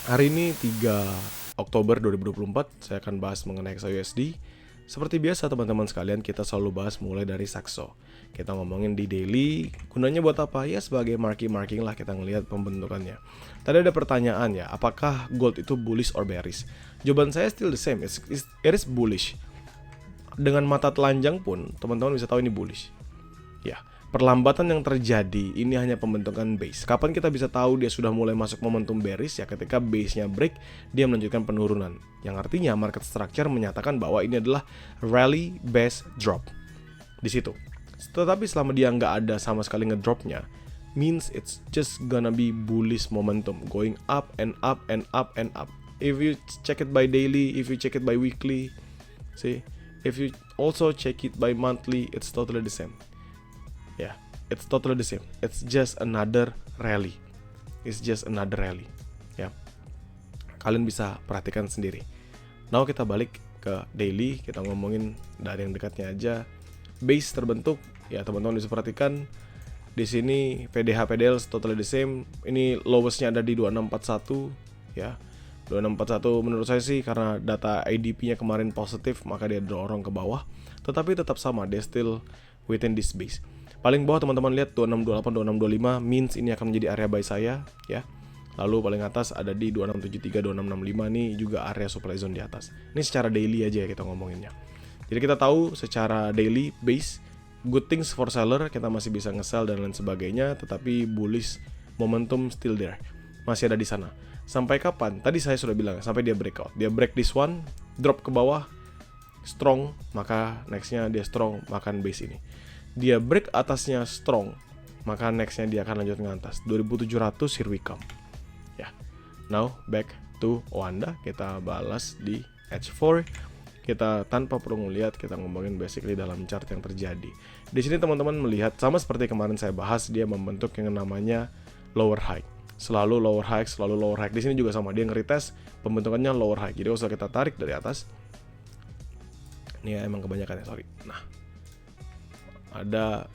Hari ini 3 Oktober 2024, saya akan bahas mengenai XAUSD. Seperti biasa teman-teman sekalian, kita selalu bahas mulai dari Saxo. Kita ngomongin di daily, gunanya buat apa? Ya sebagai marking lah, kita ngelihat pembentukannya. Tadi ada pertanyaan ya, apakah gold itu bullish or bearish? Jawaban saya still the same, it is bullish. Dengan mata telanjang pun, teman-teman bisa tahu ini bullish. Ya, perlambatan yang terjadi ini hanya pembentukan base. Kapan kita bisa tahu dia sudah mulai masuk momentum bearish? Ya ketika base-nya break, dia menunjukkan penurunan. Yang artinya market structure menyatakan bahwa ini adalah rally base drop. Di situ. Tetapi selama dia nggak ada sama sekali ngedropnya, means it's just gonna be bullish momentum, going up and up and up and up. If you check it by daily, if you check it by weekly, see, if you also check it by monthly, it's totally the same. Yeah, it's totally the same. It's just another rally. It's just another rally. Ya, kalian bisa perhatikan sendiri. Now kita balik ke daily, kita ngomongin dari yang dekatnya aja. Base terbentuk, ya teman-teman bisa perhatikan. Di sini PDH PDL totally the same. Ini lowestnya ada di 2641, ya. 2641 menurut saya sih karena data IDP-nya kemarin positif, maka dia dorong ke bawah. Tetapi tetap sama, dia still within this base. Paling bawah teman-teman lihat 2628, 2625 means ini akan menjadi area buy saya, ya. Lalu paling atas ada di 2673, 2665 nih juga area supply zone di atas. Ini secara daily aja ya kita ngomonginnya. Jadi kita tahu secara daily base good things for seller, kita masih bisa nge-sell dan lain sebagainya, tetapi bullish momentum still there. Masih ada di sana. Sampai kapan? Tadi saya sudah bilang, sampai dia breakout. Dia break this one, drop ke bawah, strong, maka nextnya dia strong, makan base ini. Dia break atasnya strong, maka nextnya dia akan lanjut ke atas. 2700, here we come. Ya, now back to Oanda, kita balas di H4. Kita tanpa perlu ngelihat, kita ngomongin basically dalam chart yang terjadi. Di sini teman-teman melihat sama seperti kemarin saya bahas, dia membentuk yang namanya lower high. Selalu lower high, selalu lower high. Di sini juga sama, dia nge-retest pembentukannya lower high. Jadi kalau kita tarik dari atas, ini ya, emang kebanyakan ya, sorry. Nah, ada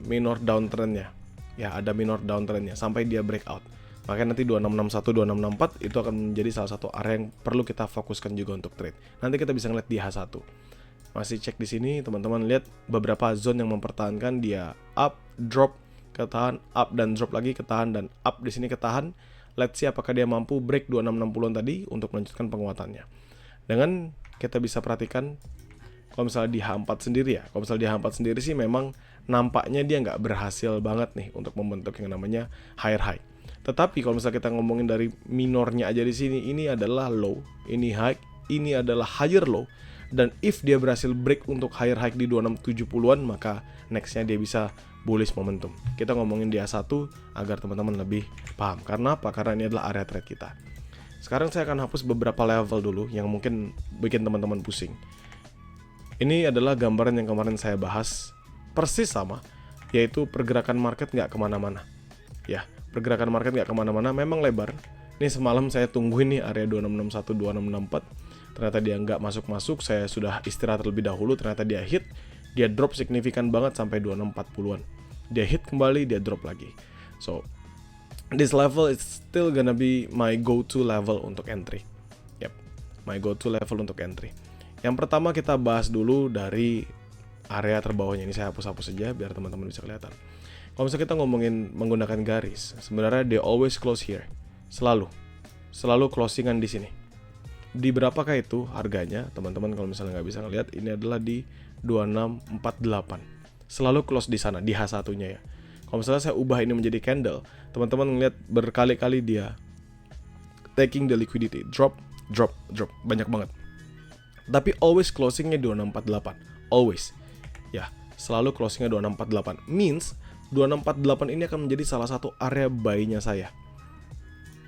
minor downtrendnya. Ya, ada minor downtrendnya sampai dia breakout. Makanya nanti 2661, 2664 itu akan menjadi salah satu area yang perlu kita fokuskan juga untuk trade. Nanti kita bisa ngeliat di H1. Masih cek di sini, teman-teman lihat beberapa zone yang mempertahankan dia up, drop, ketahan, up dan drop lagi, ketahan dan up di sini ketahan. Let's see apakah dia mampu break 2660-an tadi untuk melanjutkan penguatannya. Dengan kita bisa perhatikan kalau misalnya di H4 sendiri ya, kalau misalnya di H4 sendiri sih memang nampaknya dia nggak berhasil banget nih untuk membentuk yang namanya higher high. Tetapi kalau misalnya kita ngomongin dari minornya aja di sini, ini adalah low, ini high, ini adalah higher low. Dan if dia berhasil break untuk higher high di 2670-an, maka nextnya dia bisa bullish momentum. Kita ngomongin di A1 agar teman-teman lebih paham. Karena apa? Karena ini adalah area trade kita. Sekarang saya akan hapus beberapa level dulu yang mungkin bikin teman-teman pusing. Ini adalah gambaran yang kemarin saya bahas, persis sama, yaitu pergerakan market nggak kemana-mana. Ya, pergerakan market nggak kemana-mana, memang lebar. Ini semalam saya tungguin nih area 2661, 2664. Ternyata dia nggak masuk-masuk, saya sudah istirahat terlebih dahulu, ternyata dia hit. Dia drop signifikan banget sampai 2640-an. Dia hit kembali, dia drop lagi. So, this level is still gonna be my go-to level untuk entry. Yep, my go-to level untuk entry. Yang pertama kita bahas dulu dari area terbawahnya. Ini saya hapus-hapus saja biar teman-teman bisa kelihatan. Kalau misalnya kita ngomongin menggunakan garis, sebenarnya they always close here. Selalu closingan di sini. Di berapakah itu harganya? Teman-teman kalau misalnya nggak bisa ngelihat, ini adalah di 2648. Selalu close di sana, di H1-nya ya. Kalau misalnya saya ubah ini menjadi candle, teman-teman ngelihat berkali-kali dia taking the liquidity, drop, banyak banget. Tapi always closingnya 2648, always. Ya, selalu closingnya 2648. Means 2648 ini akan menjadi salah satu area buy-nya saya.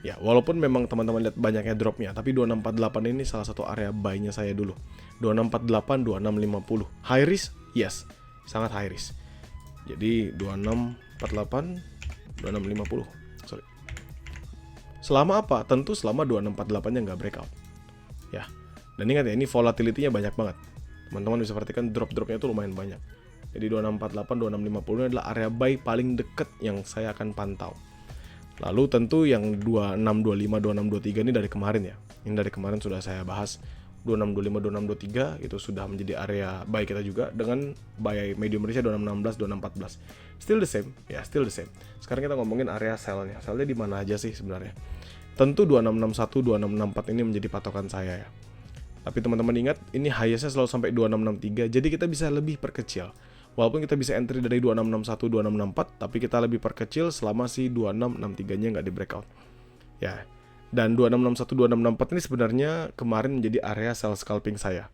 Ya, walaupun memang teman-teman lihat banyaknya dropnya, tapi 2648 ini salah satu area buy-nya saya dulu. 2648, 2650. High risk? Yes, sangat high risk. Jadi 2648, 2650. Sorry. Selama apa? Tentu selama 2648-nya nggak breakout. Ya. Dan ingat ya, ini volatility-nya banyak banget. Teman-teman bisa perhatikan drop-dropnya itu lumayan banyak. Jadi 2648, 2650 ini adalah area buy paling deket yang saya akan pantau. Lalu tentu yang 2625, 2623 ini dari kemarin ya. Ini dari kemarin sudah saya bahas. 2625, 2623 itu sudah menjadi area buy kita juga, dengan buy medium range 2616, 2614. Still the same, ya still the same. Sekarang kita ngomongin area sell-nya. Sell-nya di mana aja sih sebenarnya? Tentu 2661, 2664 ini menjadi patokan saya ya. Tapi teman-teman ingat, ini highest-nya selalu sampai 2663, jadi kita bisa lebih perkecil. Walaupun kita bisa entry dari 2661, 2664, tapi kita lebih perkecil selama si 2663-nya nggak di breakout. Ya. Dan 2661, 2664 ini sebenarnya kemarin menjadi area sell scalping saya.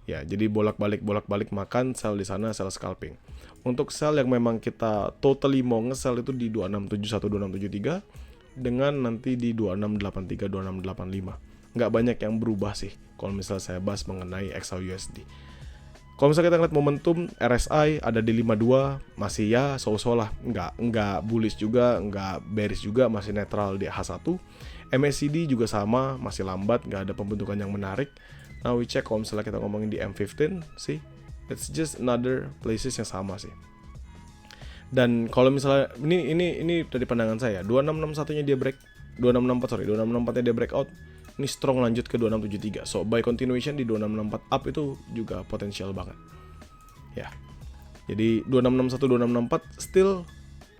Ya, jadi bolak-balik makan, sell di sana, sell scalping. Untuk sell yang memang kita totally mau nge-sell itu di 2671, 2673 dengan nanti di 2683, 2685. Nggak banyak yang berubah sih kalau misalnya saya bahas mengenai XAUUSD. Kalau misalnya kita ngeliat momentum RSI ada di 52, masih ya so-so lah, nggak bullish juga, nggak bearish juga, masih netral di H1. MACD juga sama, masih lambat, nggak ada pembentukan yang menarik. Now we check kalau misalnya kita ngomongin di M15 sih, it's just another places yang sama sih. Dan kalau misalnya ini dari pandangan saya, 2661-nya dia break, 2664-nya dia breakout. Ini strong lanjut ke 2673. So by continuation di 2664 up itu juga potensial banget. Ya. Jadi 2661, 2664 still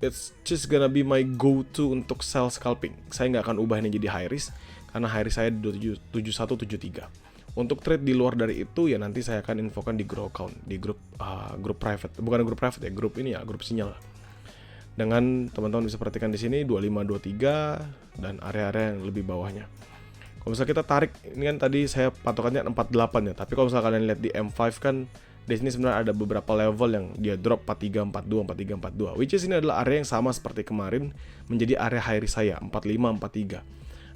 it's just gonna be my go-to untuk sell scalping. Saya nggak akan ubah ini jadi high risk karena high risk saya di 7173. Untuk trade di luar dari itu ya nanti saya akan infokan di grow account, di grup private, bukan grup private ya, grup ini ya, grup sinyal. Dengan teman-teman bisa perhatikan di sini 2523 dan area-area yang lebih bawahnya. Kalau misalnya kita tarik, ini kan tadi saya patokannya 48 ya, tapi kalau misalnya kalian lihat di M5 kan di sini sebenarnya ada beberapa level yang dia drop 4342, 4342, which is ini adalah area yang sama seperti kemarin menjadi area high risk saya 4543.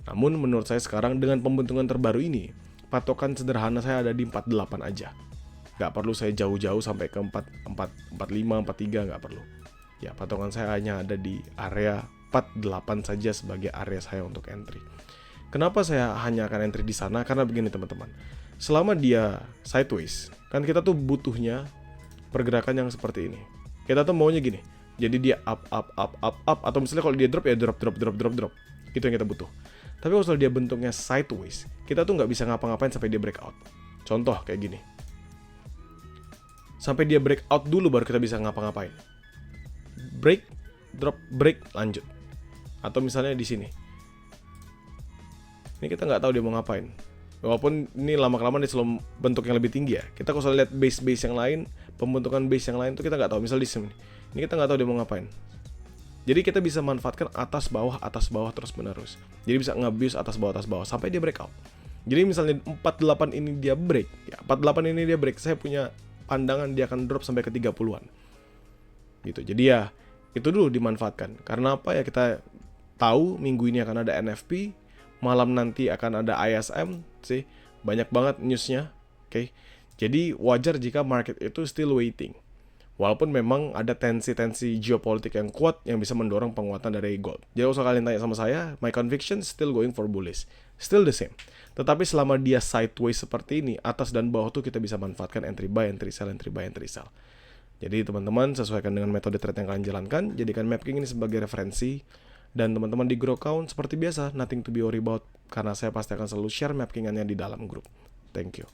Namun menurut saya sekarang dengan pembentukan terbaru ini, patokan sederhana saya ada di 48 aja. Nggak perlu saya jauh-jauh sampai ke 45, 43, nggak perlu. Ya, patokan saya hanya ada di area 48 saja sebagai area saya untuk entry. Kenapa saya hanya akan entry di sana? Karena begini teman-teman. Selama dia sideways, kan kita tuh butuhnya pergerakan yang seperti ini. Kita tuh maunya gini. Jadi dia up atau misalnya kalau dia drop ya drop. Itu yang kita butuh. Tapi kalau dia bentuknya sideways, kita tuh nggak bisa ngapa-ngapain sampai dia breakout. Contoh kayak gini. Sampai dia breakout dulu baru kita bisa ngapa-ngapain. Break, drop, break, lanjut. Atau misalnya di sini. Ini kita nggak tahu dia mau ngapain. Walaupun ini lama-kelamaan dia selalu bentuk yang lebih tinggi ya. Kita kalau lihat base yang lain, pembentukan base yang lain tuh kita nggak tahu. Misal di sini, ini kita nggak tahu dia mau ngapain. Jadi kita bisa manfaatkan atas bawah terus menerus. Jadi bisa nge-abuse atas bawah sampai dia breakout. Jadi misalnya 48 ini dia break, ya 48 ini dia break, saya punya pandangan dia akan drop sampai ke 30-an. Gitu. Jadi ya itu dulu dimanfaatkan. Karena apa ya, kita tahu minggu ini akan ada NFP, malam nanti akan ada ISM sih, banyak banget newsnya, oke. Jadi wajar jika market itu still waiting. Walaupun memang ada tensi-tensi geopolitik yang kuat yang bisa mendorong penguatan dari gold. Jadi kalau kalian tanya sama saya, my conviction still going for bullish, still the same. Tetapi selama dia sideways seperti ini, atas dan bawah tuh kita bisa manfaatkan entry buy, entry sell, entry buy, entry sell. Jadi teman-teman sesuaikan dengan metode trade yang kalian jalankan, jadikan MapKing ini sebagai referensi. Dan teman-teman di Grow Account seperti biasa, nothing to be worry about, karena saya pasti akan selalu share MapKing-annya di dalam grup. Thank you.